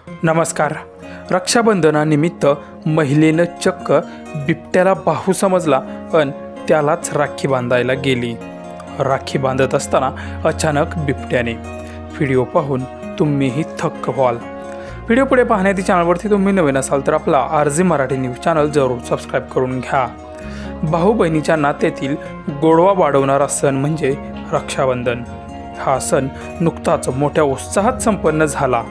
नमस्कार. रक्षाबंधनानिमित्त महिलेनं चक्क बिबट्याला बाहू समजला पण त्यालाच राखी बांधायला गेली. राखी बांधत असताना अचानक बिबट्याने. व्हिडिओ पाहून तुम्हीही थक्क व्हाल. व्हिडिओ पुढे पाहण्याची चॅनलवरती तुम्ही नवीन असाल तर आपला RJ मराठी न्यूज चॅनल जरूर सबस्क्राईब करून घ्या. भाऊ बहिणीच्या नात्यातील गोडवा वाढवणारा सण म्हणजे रक्षाबंधन. हा सण नुकताच मोठ्या उत्साहात संपन्न झाला.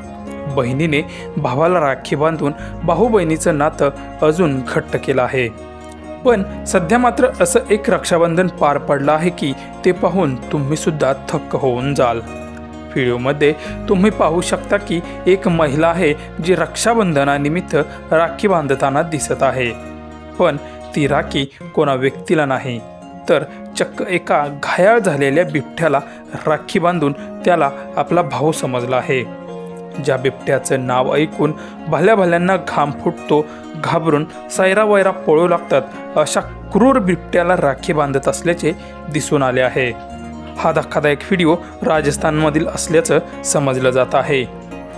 बहिणीने भावाला राखी बांधून भाऊ बहिणीचं नातं अजून घट्ट केलं आहे. पण सध्या मात्र असं एक रक्षाबंधन पार पडलं आहे की ते पाहून तुम्ही सुद्धा थक्क होऊन जाल. व्हिडिओमध्ये तुम्ही पाहू शकता की एक महिला आहे जी रक्षाबंधनानिमित्त राखी बांधताना दिसत आहे. पण ती राखी कोणा व्यक्तीला नाही तर चक्क एका घायाळ झालेल्या बिबट्याला राखी बांधून त्याला आपला भाऊ समजला आहे. ज्या बिबट्याचं नाव ऐकून भल्या भल्यांना घाम फुटतो, घाबरून सैरावैरा पळू लागतात, अशा क्रूर बिबट्याला राखी बांधत असल्याचे दिसून आले आहे. हा धक्कादायक व्हिडिओ राजस्थानमधील असल्याचं समजलं जात आहे,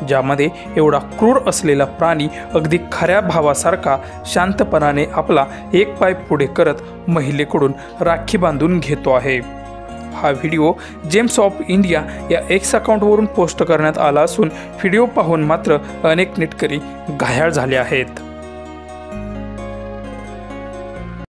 ज्यामध्ये एवढा क्रूर असलेला प्राणी अगदी खऱ्या भावासारखा शांतपणाने आपला एक पाय पुढे करत महिलेकडून राखी बांधून घेतो आहे. हा व्हिडिओ जेम्स ऑफ इंडिया या X अकाउंटवरून पोस्ट करण्यात आला असून व्हिडिओ पाहून मात्र अनेक नेटकरी घायाळ झाले आहेत.